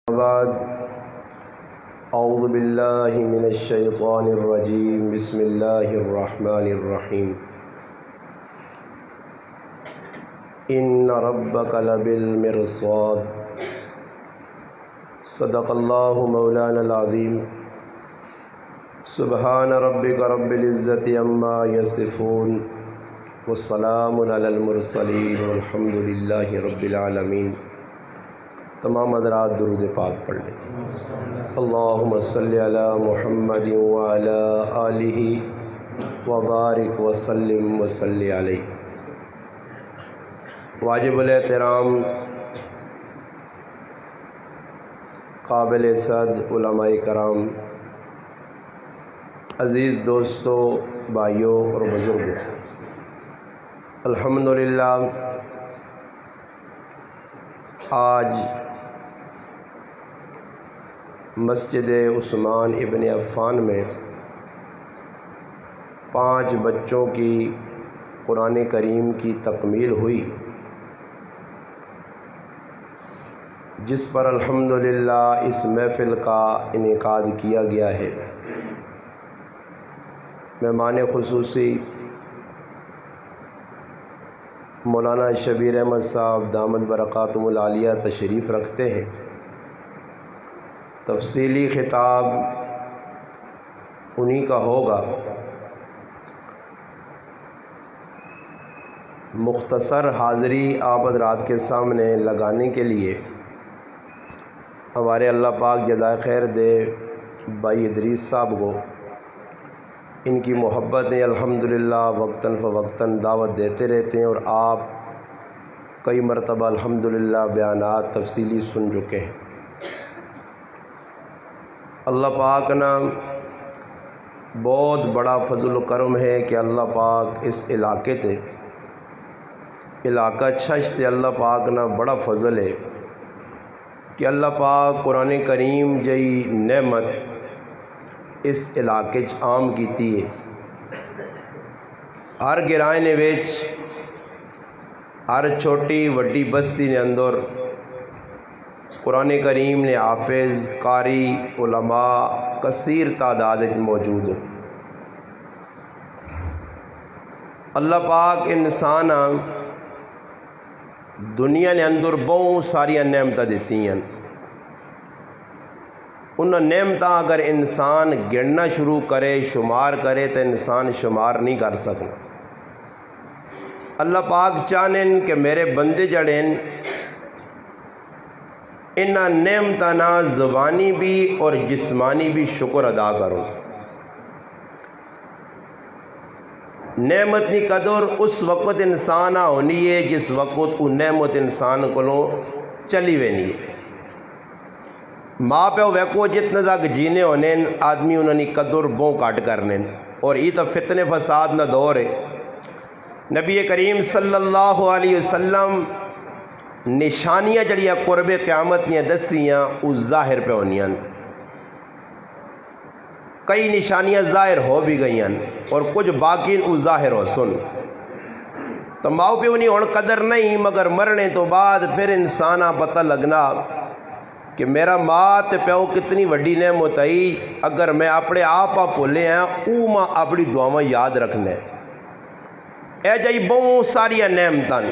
بعد اعوذ باللہ من الشیطان الرجیم بسم اللہ الرحمن الرحیم ان ربک لبالمرصاد صدق اللہ مولانا العظیم سبحان ربک رب العزت عما یصفون والسلام علی المرسلین والحمد للہ رب العالمین۔ تمام حضرات درود پاک پڑھ لیں۔ اللہم صلی علی محمد وعلی آلہ وبارک وسلم وصلی علیہ۔ واجب الاحترام قابل صد علماء کرام، عزیز دوستو، بھائیوں اور بزرگوں، الحمدللہ آج مسجد عثمان ابن عفان میں 5 بچوں کی قرآن کریم کی تکمیل ہوئی، جس پر الحمدللہ اس محفل کا انعقاد کیا گیا ہے۔ مہمان خصوصی مولانا شبیر احمد صاحب دامت برکاتہم العالیہ تشریف رکھتے ہیں۔ تفصیلی خطاب انہی کا ہوگا۔ مختصر حاضری آپ حضرات کے سامنے لگانے کے لیے ہمارے اللہ پاک جزائے خیر دے بھائی ادریس صاحب کو، ان کی محبت نے الحمدللہ وقتاً فوقتاً دعوت دیتے رہتے ہیں، اور آپ کئی مرتبہ الحمدللہ بیانات تفصیلی سن چکے ہیں۔ اللہ پاک نا بہت بڑا فضل و کرم ہے کہ اللہ پاک اس علاقے تے علاقہ چھش تے اللہ پاک نا بڑا فضل ہے کہ اللہ پاک قرآن کریم جئی نعمت اس علاقے عام کیتی ہے۔ ہر گرائے نے ویچ ہر چھوٹی وڈی بستی نے اندر قرآن کریم نے حافظ قاری علماء کثیر تعداد موجود ہیں۔ اللہ پاک انسان دنیا نے اندر بہت ساری نعمتیں دیتی ہیں۔ ان نعمتیں اگر انسان گننا شروع کرے، شمار کرے تو انسان شمار نہیں کر سکتا۔ اللہ پاک چاہن کہ میرے بندے جڑیں ان نعمتنا زبانی بھی اور جسمانی بھی شکر ادا کرو۔ نعمت نی قدر اس وقت انسان ہونی ہے جس وقت وہ نعمت انسان کو چلی وینی ہے۔ ماں پیو ویکو جتنے تک جینے ہونے آدمی انہوں نے قدر بہت کٹ کرنے، اور یہ تو فتنے فساد نہ دور ہے۔ نبی کریم صلی اللہ علیہ وسلم نشانیاں جڑیاں قرب قیامت نے دستیاں اس ظاہر پہ ہونیاں، کئی نشانیاں ظاہر ہو بھی گئیاں اور کچھ باقی اس ظاہر ہو سن۔ تو ماؤ پہ انہیں ہون قدر نہیں، مگر مرنے تو بعد پھر انسانہ پتہ لگنا کہ میرا ماں تے پیو کتنی وڈی نعمت آئی، اگر میں اپنے آپ بھولے ہیں او ماں اپنی دعاواں یاد رکھنے۔ اے جائی بہت ساری نعمتاں،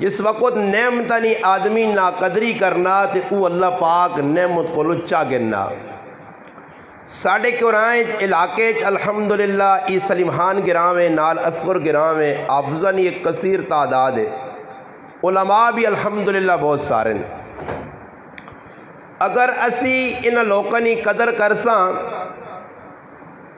جس وقت نعمتانی آدمی ناقدری کرنا تے او اللہ پاک نعمت کو لچا گرنا۔ ساڑھے قرآن علاقے الحمدللہ ای سلیمحان گراویں نال اصغر گراویں حافظانی ایک کثیر تعداد ہے، علماء بھی الحمدللہ بہت سارے۔ اگر اسی ان لوکانی قدر کرساں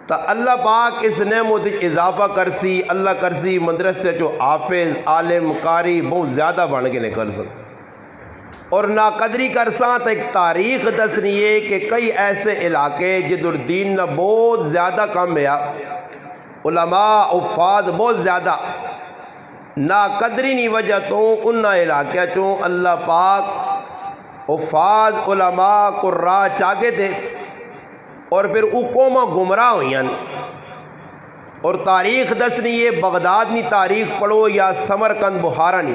تو اللہ پاک اس نعمت اضافہ کرسی، اللہ کرسی مدرسے جو حافظ عالم قاری بہت زیادہ بن کے نکل سن، اور ناقدری کرساں تو ایک تاریخ دسنی ہے کہ کئی ایسے علاقے جدر دین نہ بہت زیادہ کم ہے، علماء حفاظ بہت زیادہ ناقدری نہیں وجہ تو ان علاقے چوں اللہ پاک حفاظ علماء قراء چاہتے تھے، اور پھر او قوماں گمراہ ہوئیں۔ اور تاریخ دسنی ہے، بغداد نی تاریخ پڑھو یا سمرقند بخارا نی،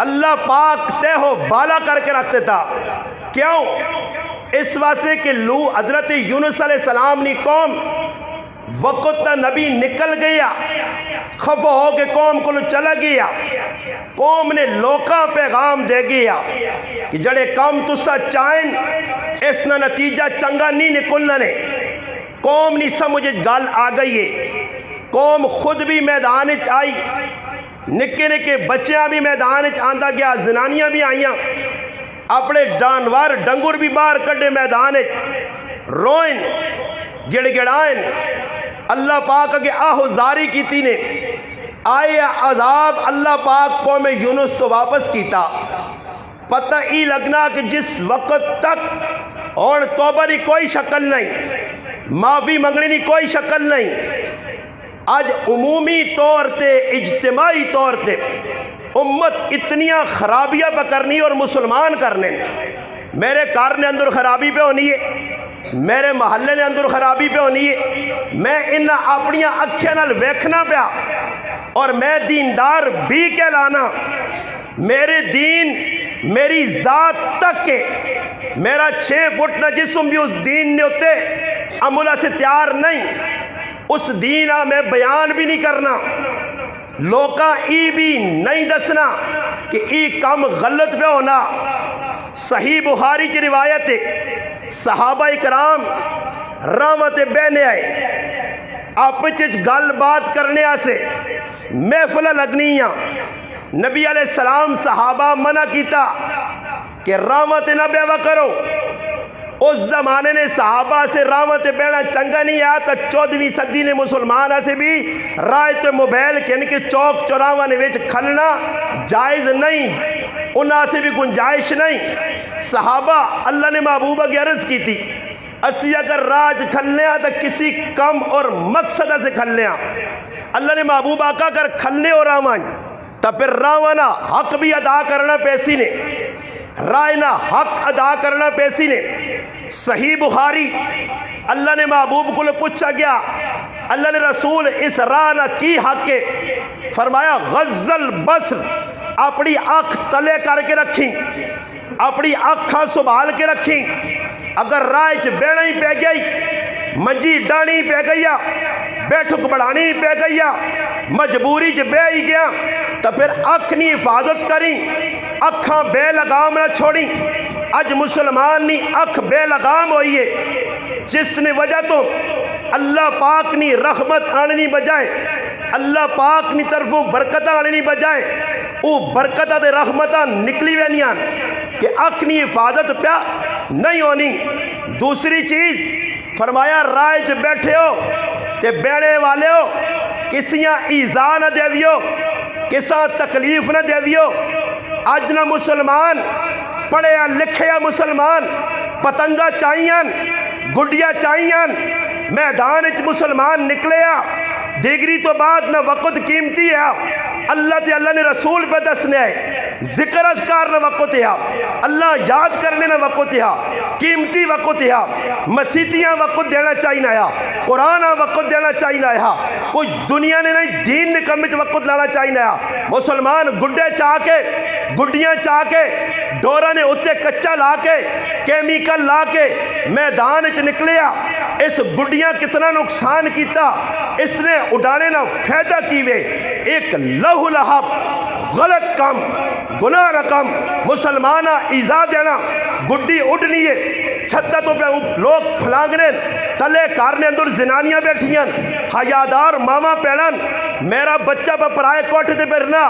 اللہ پاک تہ و بالا کر کے رکھ دیتا. کیوں؟ اس واسطے کہ لو حضرت یونس علیہ السلام نی قوم وقت تا نبی نکل گیا، خفا ہو کے قوم کو چلا گیا. قوم نے لوکاں پیغام دے گیا کہ جڑے کام تسا چاہیں اس نا نتیجہ چنگا نہیں نکلنا نے. قوم نہیں سمجھ گل آ گئی ہے. قوم خود بھی میدان آئی، نکے نکے بچیاں بھی میدان آندا گیا، زنانیاں بھی آئیاں، اپنے جانور ڈنگر بھی باہر کڈے میدان روئن گڑ گڑائن. اللہ پاک اگے آہو زاری کیتی نے. آئے عذاب اللہ پاک قوم یونس تو واپس کیتا. پتہ ہی لگنا کہ جس وقت تک اور توبہ کی کوئی شکل نہیں، معافی منگنے کی کوئی شکل نہیں. آج عمومی طور تے اجتماعی طور تے امت اتنیاں خرابیاں پکرنی اور مسلمان کرنے. میرے گھر نے اندر خرابی پہ ہونی ہے، میرے محلے نے اندر خرابی پہ ہونی ہے، میں انہاں اپنیاں اکھیاں نال ویکھنا پیا اور میں دیندار بھی کہلانا. میرے دین میری ذات تک کے میرا 6 فٹ نہ جسم بھی اس دین نے ہوتے عملہ سے تیار نہیں. اس دین میں بیان بھی نہیں کرنا، لوکاں ای بھی نہیں دسنا کہ ای کم غلط پہ ہونا. صحیح بخاری کی روایت ہے، صحابہ اکرام رحمت بہنے آئے آپس گل بات کرنے سے محفل لگنیاں. نبی علیہ السلام صحابہ منع کیتا کہ رحمت نہ بیوہ کرو. اس زمانے نے صحابہ سے رحمت بینا چنگا نہیں آیا تو 14ویں صدی نے مسلمان سے بھی رائے تو موبائل کے ان کے چوک چوراواں نے وچ کھلنا جائز نہیں، انہاں سے بھی گنجائش نہیں. صحابہ اللہ نے محبوبہ کی عرض کی تھی اسی اگر راج کھلنے تو کسی کم اور مقصد سے کھلنے. اللہ نے محبوبہ کا اگر کھلنے اور راوان تو پھر راوانا حق بھی ادا کرنا پیسی نے، رائنا حق ادا کرنا پیسی نے. صحیح بخاری اللہ نے محبوب کو پوچھا گیا اللہ نے رسول اس راہ نہ کی حق کے؟ فرمایا غض البصر، اپنی آنکھ تلے کر کے رکھیں، اپنی آنکھاں سنبھال کے رکھیں. اگر راہ چ بیڑا ہی پہ گئی، منجی ڈانی پہ گیا، بیٹھک بڑھانی پہ گیا، مجبوری چ بے ہی گیا تو پھر اکھ نہیں حفاظت کریں، اکھاں بے لگام نہ چھوڑیں. اج مسلمان نہیں اکھ بے لگام ہوئی ہے، جس نے وجہ تو اللہ پاک نی رحمت آنی بجائے، اللہ پاک نی طرفوں برکت آنی بجائے او برکتہ دے رحمتہ نکلی وینیاں کہ اکھ نی حفاظت پیا نہیں ہونی. دوسری چیز فرمایا رائے چ بیٹھے ہو تے بیڑے والے ہو کسیاں ایزا نہ دیویو، کساں تکلیف نہ دیویو. اج نہ مسلمان پڑھیا لکھیا مسلمان پتنگا چاہیاں گڈیا چاہیاں میدان اچ مسلمان نکلیا. ڈگری تو بعد نہ وقت قیمتی ہے، اللہ تے اللہ نے رسول پہ دسنے ہے، ذکر اذکار نہ وقت ہے، اللہ یاد کرنے نہ وقت ہے، قیمتی وقت ہے. مسیتیاں وقت دینا چاہیے ہے، قرآن وقت دینا چاہیے ہے. کوئی دنیا نے نہیں دین نے کم وقت لانا چاہیے ہے. مسلمان گڈے چاہ کے گڈیاں چاہ کے ڈورا نے اتے کچا لا کے کیمیکل لا کے میدان چ نکلیا. اس گڈیاں کتنا نقصان کیتا، اس نے اڈانے نہ فائدہ کیوے. ایک لہو لہب غلط کام گناہ رقم مسلمانہ ایزا دینا، گڈی اڈنی ہے چھتا تو پہ لوگ پھلانگنے تلے کارنے اندر زنانیاں بیٹھیاں حیادار ماما پیڑن. میرا بچہ پہ پرائے کوٹھ دے بیرنا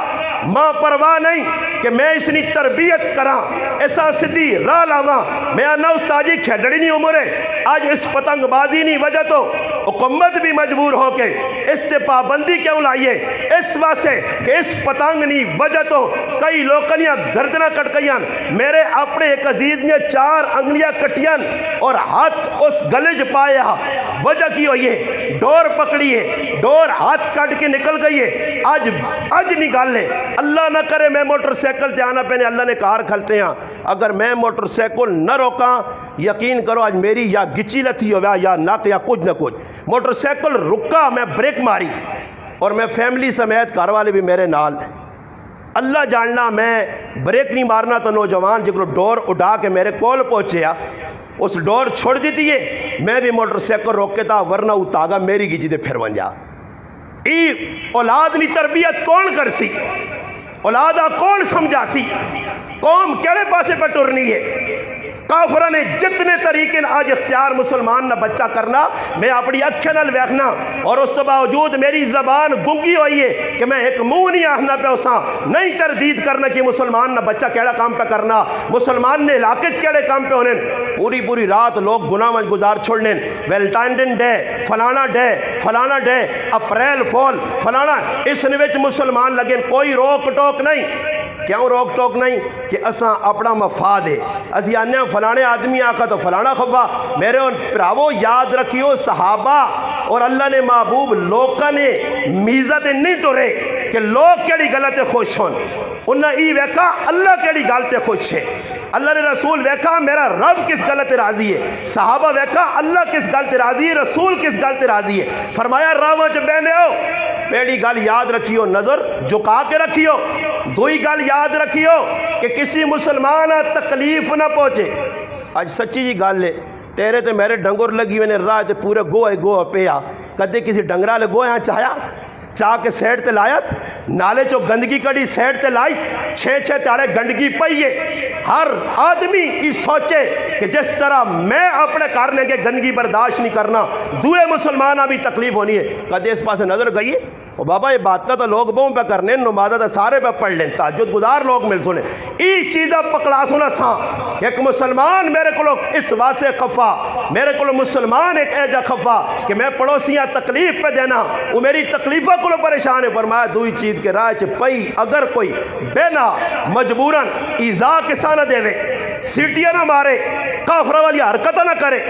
ماں پرواہ نہیں کہ میں اس نے تربیت کرا ایسا صدی راہ لاواں. میں آنا استاجی کھیڑڑی نہیں عمرے. آج اس پتنگ بازی نہیں وجہ تو حکومت بھی مجبور ہو کے اس تے پابندی کیوں لائیے؟ اس واسے کہ اس پتنگ نہیں وجہ تو کئی لوکلیاں گردنہ کٹ گئیاں. میرے اپنے ایک عزیز نے 4 انگلیاں کٹیاں اور ہاتھ اس گلج پائے. وجہ کی ہوئی ہے ڈور پکڑی ہے، ڈور ہاتھ کٹ کے نکل گئی ہے. آج نہیں گل ہے. اللہ نہ کرے میں موٹر سیکل تے آنا پہنے اللہ نے کار کھلتے ہیں. اگر میں موٹر سیکل نہ روکاں یقین کرو آج میری یا گچی لتھی ہویا یا نک یا کچھ نہ کچھ. موٹر سیکل رکا میں بریک ماری اور میں فیملی سمیت گھر والے بھی میرے نال. اللہ جاننا میں بریک نہیں مارنا تو نوجوان جو ڈور اٹھا کے میرے کول پہنچیا اس ڈور چھوڑ دیتی ہے میں بھی موٹر سائیکل روکے تھا ورنہ وہ تاگا میری گیجی دے پھر ونجا ای اولاد نی تربیت کون کر سی اولادہ کون سمجھا سی قوم کیڑے پاسے پر ٹرنی ہے کافرہ نے جتنے طریقے آج اختیار مسلمان نہ بچہ کرنا میں اپنی اکھے نال ویکھنا اور اس تو باوجود میری زبان گنگی ہوئی ہے کہ میں ایک منہ نہیں آہنا پہ اساں نہیں تردید کرنا کہ مسلمان نہ بچہ کیڑا کام پہ کرنا مسلمان نے علاقے کیڑے کام پہ ہونے پوری رات لوگ گناہ میں گزار چھوڑنے ویلنٹائن ڈے فلانا ڈے اپریل فول فلانا اس نوچ مسلمان لگے کوئی روک ٹوک نہیں کیوں روک ٹوک نہیں کہ اساں اپنا مفاد ہے اسی آنے فلانے آدمی آقا تو فلانا خفا میرے پراوو یاد رکھیو صحابہ اور اللہ نے محبوب لوکا نے میزت نہیں ٹورے کہ لوگ کیڑی غلط خوش ہون انہاں ای ویکا اللہ کیڑی غلط خوش ہے اللہ نے رسول ویکا میرا رب کس غلط راضی ہے صحابہ ویکا اللہ کس غلط راضی ہے رسول کس غلط راضی ہے فرمایا راواں چ بہنے ہو پہلی گل یاد رکھیو نظر جھکا کے رکھیو دوئی گل یاد رکھیو کہ کسی مسلمان تکلیف نہ پہنچے آج سچی جی گل ہے تیرے تے میرے ڈنگر لگی ہوئے نے راہ تے پورے گوہ پیا کدے کسی ڈنگرا لے گوہ چاہیا چاہ کے سیڈ تے لائیس نالے چو گندگی کڑی سیڈ تے لائیس 6 تاڑے گندگی پئیے ہر آدمی یہ سوچے کہ جس طرح میں اپنے کارنے کے گندگی برداشت نہیں کرنا دوئے مسلمانہ بھی تکلیف ہونی ہے کدے اس پاس نظر گئی ہے وہ بابا یہ باتیں تو لوگ بہوں پہ کرنے نمازہ تو سارے پہ پڑھ لیں تہجد گزار لوگ مل سنے ای چیزہ پکڑا سنا ساں کہ ایک مسلمان میرے کو اس واسے خفا میرے کو مسلمان ایک ایجا خفا کہ میں پڑوسیاں تکلیف پہ دینا وہ میری تکلیفہ کو پریشان ہے فرمایا دوئی چیز کے رائے چھ پئی اگر کوئی بینا مجبوراً ایزا کسا نہ دے وے سیٹیاں نہ مارے کافرہ والی حرکتہ نہ کرے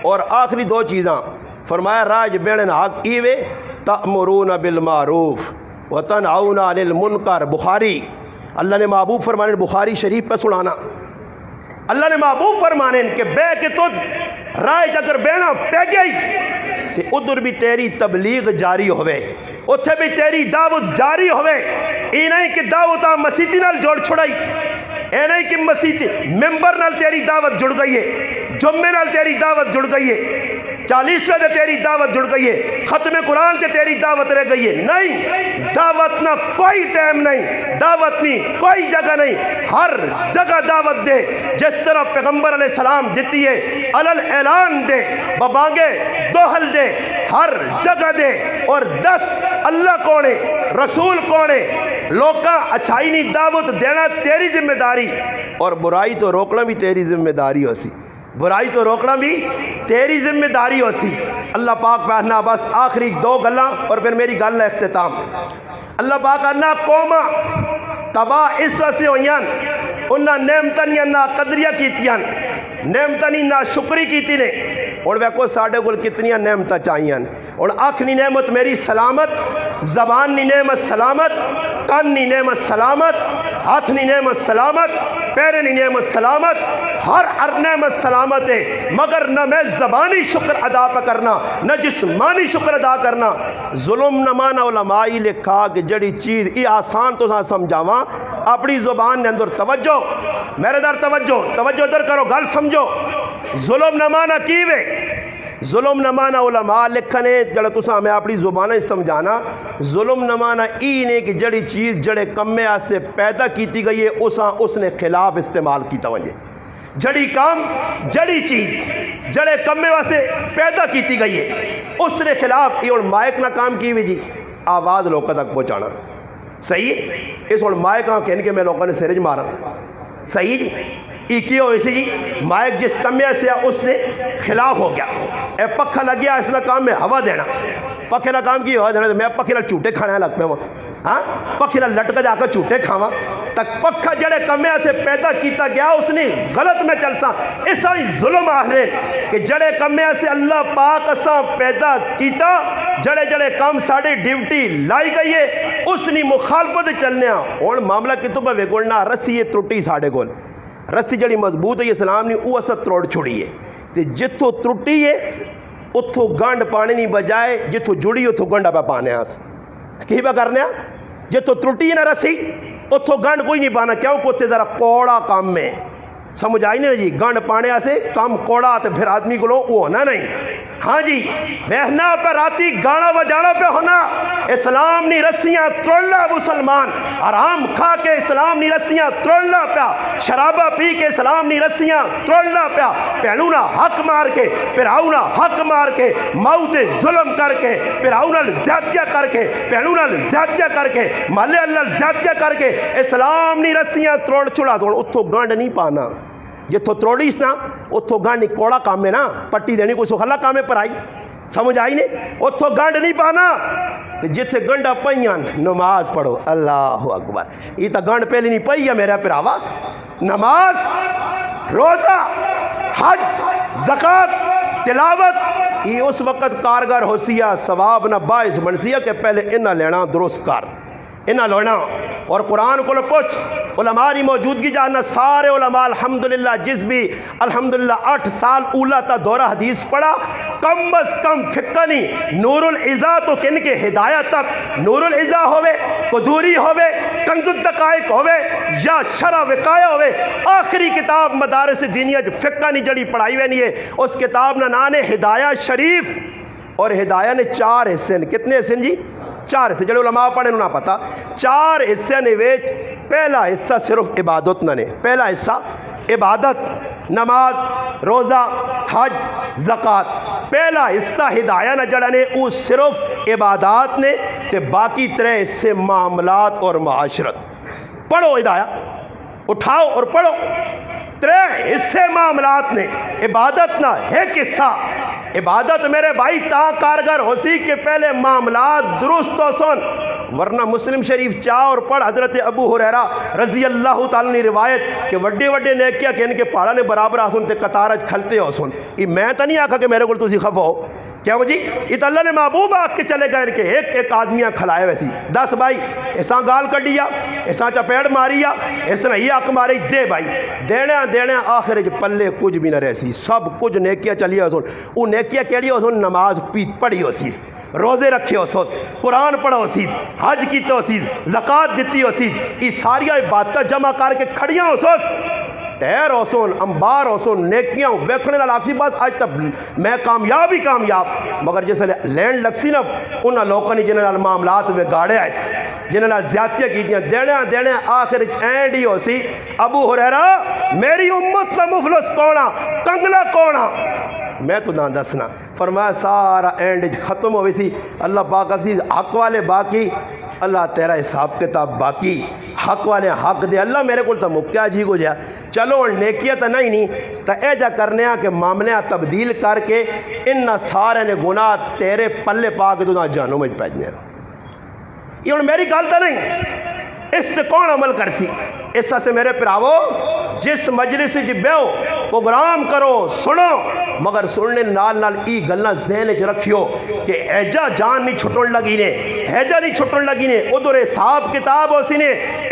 اور آخری 2 چیزاں فرمایا راج بیڑن حق ایوے تأمرون بالمعروف وتنہون عن المنکر بخاری اللہ نے محبوب فرمانے بخاری شریف پہ سنانا اللہ نے محبوب فرمانے کہ بے کہ تو رائج اگر بینا پہ گئی کہ ادھر بھی تیری تبلیغ جاری ہوئے اتھے بھی تیری دعوت جاری ہوئے ای نہیں کہ دعوتاں مسیحی نال جوڑ چھڑائی اے نہیں کہ مسیحی ممبر نال تیری دعوت جڑ گئی ہے جمعے نال تیری دعوت جڑ گئی ہے 40ویں دے تیری دعوت جڑ گئی ہے ختم قرآن تے تیری دعوت رہ گئی ہے نہیں دعوت نہ کوئی ٹائم نہیں دعوت نہیں کوئی جگہ نہیں ہر جگہ دعوت دے جس طرح پیغمبر علیہ السلام دیتی ہے علل اعلان دے ببانگے دوہل دے ہر جگہ دے اور 10 اللہ کونے رسول کونے لوکاں اچھائی نہیں دعوت دینا تیری ذمہ داری اور برائی تو روکنا بھی تیری ذمہ داری ہو سی برائی تو روکنا بھی تیری ذمہ داری ہو سی اللہ پاک پہنا بس آخری 2 گلاں اور پھر میری گل اختتام اللہ پاک انا قوما تباہ اس واسے ہوئیاں انہاں نعمتاں نہ قدریہ کیتیاں نعمتاں نہ شکری کیتی نے اور ویکو ساڑھے گل کتنیاں نعمتاں چاہیاں اور آنکھ نی نعمت میری سلامت زبان نی نعمت سلامت کان نی نعمت سلامت ہاتھ نی نعمت سلامت پیر نی نعمت سلامت ہر نعمت سلامت ہے مگر نہ میں زبانی شکر ادا پہ کرنا نہ جسمانی شکر ادا کرنا ظلم نہ مانا علمائی لکھا کہ جڑی چیز یہ آسان تو سا سمجھاواں اپنی زبان نے اندر توجہ میرے در توجہ در کرو گل سمجھو ظلم نہ مانا کیوے ظلم نہ مانا علماء لکھنے جڑا تو سا میں اپنی زبانیں سمجھانا ظلم نہ مانا ای نے کہ جڑی چیز جڑے کمے آسے پیدا کیتی گئی ہے اس نے خلاف استعمال کی توجہ جڑی کام جڑی چیز جڑے کمے واسے پیدا کیتی گئی ہے اس نے خلاف یہ اور مائک نہ کام کی ہوئی جی آواز لوگوں تک پہنچانا صحیح ہے اس اور مائک ہاں کہنے کے میں لوگوں نے سرج مارا صحیح جی ایکی ہوئی سی جی مائک جس کمے سے اس نے خلاف ہو گیا اے پکھا لگیا اس نے کام میں ہوا دینا پکھے نہ کام کی ہوا دینا میں پکھے نہ چوٹے کھانا لگ پہ ہوں ہاں پکھے نہ لٹک جا کر چوٹے کھاواں تک پکھا جڑے کمے سے پیدا کیتا گیا اس نے غلط میں چل سا ایسا ہی ظلم آہلے کہ جڑے کمے سے اللہ پاک اساں پیدا کیتا جڑے جڑے کام ساڑے ڈیوٹی لائی گئی ہے اس نے مخالفت چلنے اور معاملہ کتوں پہ وگڑنا رسی یہ ترٹی ساڑے گول رسی جڑی مضبوط ہے اسلام نے وہ اسا تروڑ چھوڑی ہے تے جتھو ترٹی ہے اتھو گنڈ پانے نہیں بجائے جتھو جڑی اتھو گنڈا پہ پانے آس کی پہ کرنے جتھو ترٹی ہے نا رسی اتوں گنڈ کوئی نہیں پانا کیوں کہ اتنے ذرا کوڑا کام ہے سمجھ آئی نہیں جی گنڈ پانے سے کام کوڑا تو پھر آدمی کو وہ ہونا نہیں ہاں جی بہنا پہ راتی گانا بجانا پہ ہونا اسلام نی رسیاں توڑنا مسلمان آرام کھا کے اسلام نی رسیاں توڑنا پیا شرابہ پی کے اسلام نی رسیاں توڑنا پیا پہلونا حق مار کے پھراؤنا حق مار کے موت ظلم کر کے پھراؤنا زیادتیاں کر کے پہلونا زیادتیاں کر کے مالے اللہ زیادتیاں کر کے اسلام نی رسیاں توڑ چھڑا توڑ اتھو گنڈ نہیں پانا جتھو تروڑیس نا اتھو گنڈ کوڑا کام ہے نا پٹی دینی کوئی سخلا کام ہے پر آئی سمجھ آئی نہیں اتھو گنڈ نہیں پانا جتھے گنڈا پئیان نماز پڑھو اللہ اکبر یہ تا گنڈ پہلی نہیں پئی ہے میرا پراوا نماز روزہ حج زکاة تلاوت یہ اس وقت کارگر ہو سیا ثواب نہ باعث بن سیا کہ پہلے انہ لینا درست کر انہ لینا اور قرآن کو پوچھ علماء کی موجودگی جاننا سارے علماء الحمدللہ جس بھی الحمدللہ 8 سال اولا تا دورہ حدیث پڑھا کم از کم فقہ نہیں نور العزا تو کن کے ہدایت تک نور العزا ہوئے قدوری ہوئے کنز الدقائق ہوئے یا شرع وقایہ ہوئے آخری کتاب مدارس دینیہ جو فقہ نہیں جڑی پڑھائی ہوئے نہیں ہے اس کتاب نہ نانے ہدایہ شریف اور ہدایہ نے 4 حصے کتنے حصے جی 4 حصے جڑے علماء پڑھنے نہ پتا 4 حصے نے ویچ پہلا حصہ صرف عبادت نہ نے پہلا حصہ عبادت نماز روزہ حج زکاة پہلا حصہ ہدایہ نہ جڑا نے وہ صرف عبادات نے تے باقی 3 حصے معاملات اور معاشرت پڑھو ہدایہ اٹھاؤ اور پڑھو 3 حصے معاملات نے عبادت نہ ایک حصہ عبادت میرے بھائی تا کارگر ہو سی کہ پہلے معاملات درست ہو سن ورنہ مسلم شریف چاہ اور پڑھ حضرت ابو ہریرہ رضی اللہ تعالیٰ نے روایت کہ وڈے وڈے نیکیاں کہ ان کے پہاڑا نے برابر آسن تے قطارج کھلتے ہو سن یہ میں تا نہیں آکھا کہ میرے کو تسی خفا ہو کیا ہو جی یہ تو اللہ نے محبوب آکھ کے چلے گئے ان کے ایک آدمیاں کھلائے ویسی 10 بھائی ایسا گال کڈیا ایسا چپیڑ ماریا ایسا نہیں آکھ مارے دے بھائی دینے آخر جو پلے کچھ بھی نہ رہسی سب کچھ نیکیاں چلی ہو سن وہ نیکیاں کیڑی ہو سن نماز پڑھی ہو سی روزے رکھے ہو سوس قرآن پڑھا ہو سیز حج کیتے ہو سیز زکاة دیتی ہو سیز یہ ساری عبادتیں جمع کر کے کھڑیاں ہو سوس ٹہر ہو سن امبار ہو سن نیکیاں ویکھنے نال آکسی بات آج تک میں کامیاب ہی کامیاب مگر جیسے لینڈ لگسی نا انہاں لوگوں نے جنہاں معاملات میں گاڑے آئے جنہاں زیادتیاں کی دیا دینے آخر اینڈ ہی ہو سی ابو ہریرہ میری امت میں مفلس کونا کنگلا کونا میں تو نہ دسنا فرمایا سارا اینڈ ختم ہوئی سی اللہ پاک عزیز حق والے باقی اللہ تیرا حساب کتاب باقی حق والے حق دے اللہ میرے کو تو مکیا جی کو جا چلو نیکیاں تو نہیں تو اے جا کرنے کہ معاملے تبدیل کر کے ان سارے نے گناہ تیرے پلے پا کے تو نہ جانو مجھ پہنچنے یہ ان میری گل تو نہیں اس تے کون عمل کر سی اس سے میرے پراو جس مجلس جی بیو پروگرام کرو سنو مگر سننے نال ای گلنا ذہن چ رکھیو کہ ایجا جان نہیں چھٹن لگی نے ایجا نہیں چھٹن لگی نے ادھر حساب کتاب ہو سی نے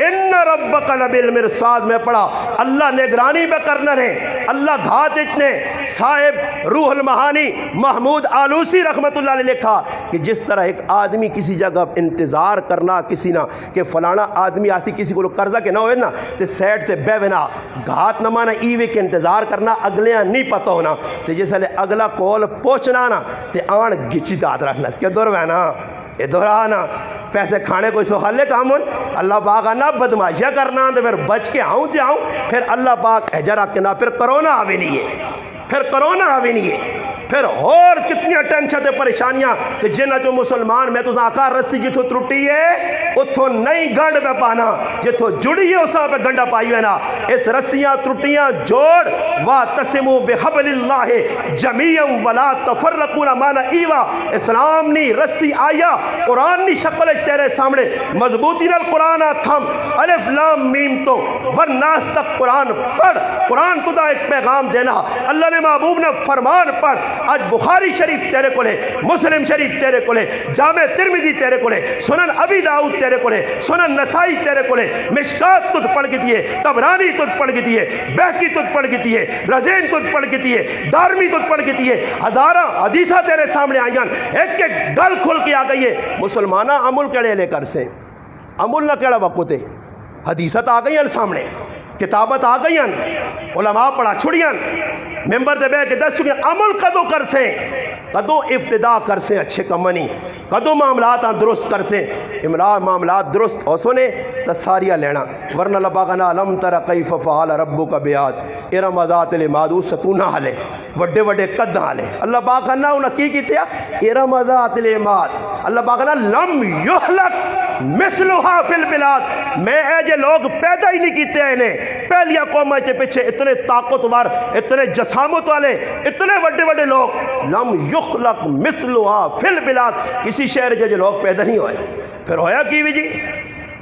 ان ربک لبالمرصاد میں پڑھا اللہ نگرانی میں کرنا رہے اللہ گھات اتنے صاحب روح المعانی محمود آلوسی رحمت اللہ نے لکھا کہ جس طرح ایک آدمی کسی جگہ انتظار کرنا کسی نہ کہ فلانا آدمی آسی کسی کو قرضہ کے نہ ہوئے نا تے سیٹ تے بے بنا گھات نہ مانا ایوے کے انتظار کرنا اگلیاں نہیں پتہ ہونا تے جیسے اگلا کول پہنچنا نا تے آن گچی داد رکھنا کہ دور وینا ادھر آنا پیسے کھانے کوئی سوحالے کام ہون اللہ پاک آنا بدماشیاں کرنا تے پھر بچ کے آؤں تے آؤں پھر اللہ پاک اجر رکھنا پھر کرونا آوے نہیں ہے پھر کرونا آوے نہیں ہے پھر اور کتنی ٹینشن تے پریشانیاں تے جنہ جو مسلمان میں تو آکار رسی جتھو ترٹی ہے اتھو نئی گنڈ میں پانا جتھو جڑی ہے اساں پہ گنڈا پائی ہوئے نا اس رسیاں ترٹیاں جوڑ وَاتَّصِمُوا بِحَبْلِ اللَّهِ جَمِيعًا وَلَا تَفَرَّقُوا مانا ایوا اسلام نی رسی آیا قرآن نی شکل تیرے سامنے مضبوطی نال قرآن تھم الف لام میم تو ورناس تک قرآن پڑھ قرآن تو دا ایک پیغام دینا اللہ نے محبوب نے فرمان پڑھ آج بخاری شریف تیرے کو لے مسلم شریف تیرے کو لے جامع ترمذی تیرے کو لے سنن ابی داؤد تیرے کو لے سنن نسائی تیرے کو لے مشکات تجھ پڑھ کے دیے تبرانی تجھ پڑھ کے دیے بہقی تجھ پڑھ کے دیے رزین تجھ پڑھ کے دیے دارمی تجھ پڑھ کے دیے ہزارہ حدیثہ تیرے سامنے آئیں ایک ایک گل کھل کے آ گئی ہے مسلمانہ عمل کڑے لے کر سے عمل نہ کڑا وقت ہے حدیثت آ گئی سامنے، کتابت آ گئی، علماء پڑھا چھڑیاں، ممبر دے بے کے دس چکے، عمل کدو کر سے، کدو ابتدا کر سے اچھے کمنی، کدو معاملات درست کر سے، معاملات درست ہو سنے تو ساریہ لینا، ورنہ لباغنا لم تر کیف فعل ربک بعاد، ارم ذات العماد ستونہ حالے، وڈے وڈے قد حالے، اللہ پاک کہنا انہاں کی کیتے ہیں ارم ذات العماد، اللہ پاک کہنا لم یحلق مثلها فی البلاد، میں اے جے لوگ پیدا ہی نہیں کیتے ہیں انہیں، پہلیا قومیں کے پیچھے اتنے طاقتور، اتنے جسامت والے، اتنے وڈے وڈے لوگ، لم یخلق مثلها فی البلاد، کسی شہر جے لوگ پیدا نہیں ہوئے، پھر ہویا کی بھی جی،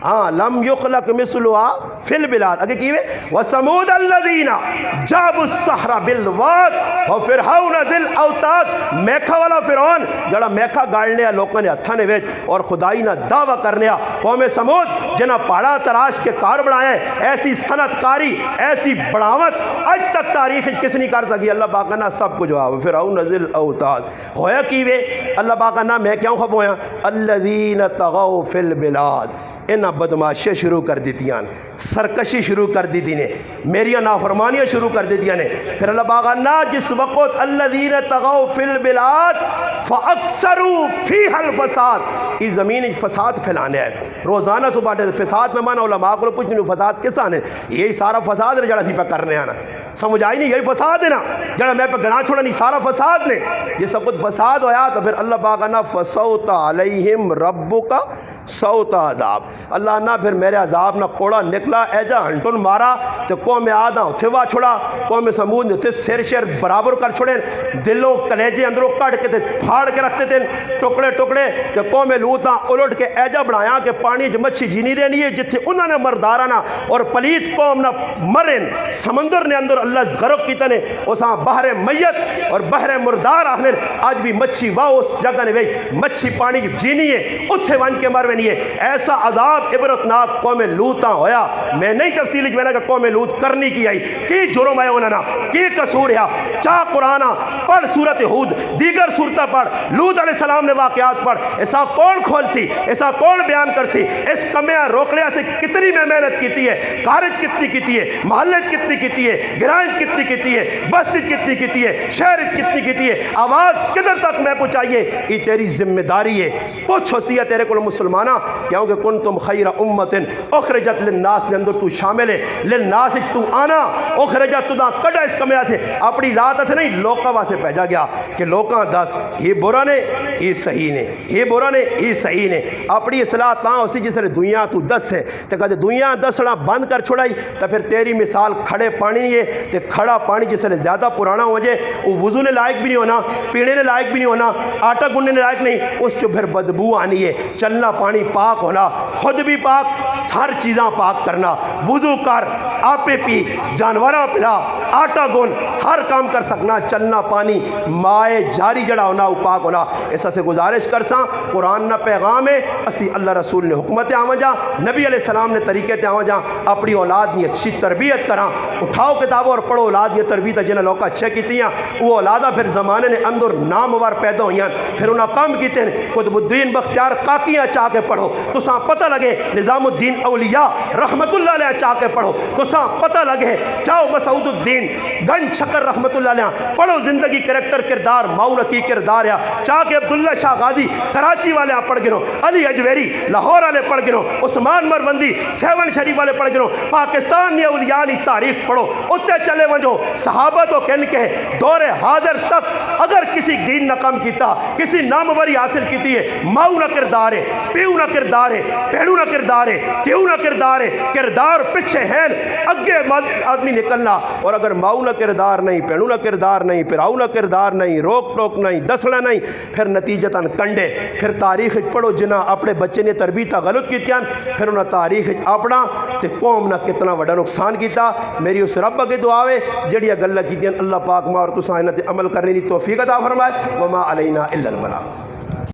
ہاں لم یخلق مثلها فی البلاد، اگر کیوے وَسَمُودَ الَّذِينَ جَابُوا السَّحْرَ بِالْوَادِ وَفِرْعَوْنَ ذِي الْأَوْتَادِ، میکھا والا فرعون جڑا میکھا گاڑنے لوگوں نے ہتھاں نے وچ اور خدائی نہ دعویٰ کرنے قوم سمود جنہ پہاڑا تراش کے کار بڑھائے، ایسی صنعت کاری، ایسی بڑھاوت اج تک تاریخ کس نہیں کر سکی، اللہ پاک نے سب کچھ جواب فرعون ذی الأوتاد، ہویا کیوے اللہ پاک نے میں کیوں خف ہویا الذین طغوا فی البلاد، انہاں بدماشی شروع کر دیتیاں، سرکشی شروع کر دیتی نے، میری نافرمانیاں شروع کر دیتیاں نے، پھر اللہ باغانا جس وقت الذین طغوا فی البلاد فاکثروا فیہا الفساد، اس زمین فساد پھیلانے ہے، روزانہ صبح فساد نہ مانا، علماء کو پوچھنے فساد کس آنے، یہی سارا فساد ہے جڑا سی پہ کرنے آنا، سمجھ آئی نہیں، یہی فساد ہے نا جڑا میں پہ گنا چھوڑا نہیں، سارا فساد نے، یہ سب کچھ فساد ہویا تو پھر اللہ باغانا فصوت علیہم ربک صوت عذاب، اللہ نہ پھر میرے عذاب نہ کوڑا نکلا، ایجا ہنٹن مارا تو قوم عاد اتھے وا چھوڑا، قوم سمود اتھے سر شر برابر کر چھوڑے، دلوں کلیجے اندروں کٹ کے پھاڑ کے رکھتے تھے ٹکڑے ٹکڑے، تو قوم لوط الٹ کے ایجا بنایا کہ پانی جو مچھی جینی رہنی ہے جتھے انہوں نے مردارانہ اور پلیت قوم نہ مرن، سمندر نے اندر اللہ غرق کی تنے اساں بحر میت اور بحر مردار آخر، آج بھی مچھی واہ اس جگہ نے وہی مچھی پانی جینی ہے اتھے ونج کے مر نہیں ہے، ایسا عذاب عبرتناک قوم لوطاں ہویا، میں نہیں تفصیلی جو میں نے کہا قوم لوط کرنی کی آئی، کی جرم ہے انہاں کی قصور ہے، چاہ قرآن پڑھ سورت ہود، دیگر سورتہ پڑھ، لوط علیہ السلام نے واقعات پڑھ، ایسا کون کھول سی، ایسا کون بیان کر سی، اس کمیاں روکلیا سے کتنی میں محنت کیتی ہے، کارج کتنی کیتی ہے، محلج کتنی کیتی ہے، گرائج کتنی کیتی ہے، بستی کتنی کیتی ہے، شہر کتنی کیتی ہے، آواز کدھر تک میں پہنچائیے، یہ تیری ذمہ داری ہے، پوچھ ہوسی ہے تیرے کو مسلمانہ، کیونکہ کنتم خیر امت اخرجت للناس کے اندر تو شامل ہے، للناس تو آنا اخرجت تو دا کڑا اس کمیا سے اپنی ذات سے نہیں لوکا واسے بھیجا گیا کہ لوکاں دس یہ برا نے یہ صحیح نے، یہ برا نے یہ صحیح نے، اپنی اصلاح تاں اسی جس نے دنیا تو دس ہے تو کہتے دنیا دسنا بند کر چھوڑائی تو پھر تیری مثال کھڑے پانی نہیں ہے، تو کھڑا پانی جس نے زیادہ پرانا ہو جائے وہ وضو نے لائق بھی نہیں ہونا، پینے نے لائق بھی نہیں ہونا، آٹا گننے نے لائق نہیں، اس جو پھر بدبو آنی ہے، چلنا پانی پاک ہونا، خود بھی پاک، ہر چیزاں پاک کرنا، وضو کر، آپے پی، جانوراں پلا، آٹا گن، ہر کام کر سکنا، چلنا پانی، مائے جاری جڑا ہونا وہ پاک ہونا، ایسا سے گزارش کر ساں، قرآن نہ پیغام ہے، اسی اللہ رسول نے حکمت آواں جا، نبی علیہ السلام نے طریقے تے آواں جا، اپنی اولاد نے اچھی تربیت کراں، اٹھاؤ کتابوں اور پڑھو اولاد یہ تربیت جنہیں لوکا اچھے کیتی ہیں، وہ اولادہ پھر زمانے نے اندر نامور پیدا ہوئی ہیں، پھر انہاں کام کیتے ہیں، قطب الدین بختیار کاکیاں چاہ کے پڑھو تو ساں پتہ لگے، نظام الدین اولیاء رحمت اللہ علیہ چاہ کے پڑھو تو ساں پتہ لگے، چاہو مسعود الدین گنج شکر رحمت اللہ علیہ پڑھو زندگی کریکٹر کردار ماؤں کی کردار ہے، چاہ کے عبداللہ شاہ غازی کراچی والے پڑھ گنو، علی اجویری لاہور والے پڑھ گنو، عثمان مروندی سیون شریف والے پڑھ گنو، پاکستان نے اولیاء کی تاریخ پڑھو، اتنے چلے ونجو صحابہ تو کہن کے دور حاضر تک اگر کسی دین نہ کام کیتا، کسی ناموری حاصل کیتی ہے، ماؤں نہ کردار ہے، پیو نہ کردار ہے، پیڑو نہ کردار ہے، کیوں نہ کردار ہے، کردار پچھے ہے، اگے آدمی نکلنا، اور اگر ماؤں نہ کردار نہیں، پیڑو نہ کردار نہیں، پراؤ نہ کردار نہیں، روک ٹوک نہیں، دسنا نہیں، پھر نتیجتاً کنڈے، پھر تاریخ پڑھو جنہ اپنے بچے نے تربیتہ غلط کیتیاں، پھر انہاں تاریخ اپنا تے قوم نہ کتنا بڑا نقصان کیتا، میری اس رب اگے دعا ہے جڑی گلاں کیتیاں اللہ پاک ماں اور تساں انہاں تے عمل کرنے دی توفیق عطا فرمائے، وما علینا الا البلاغ۔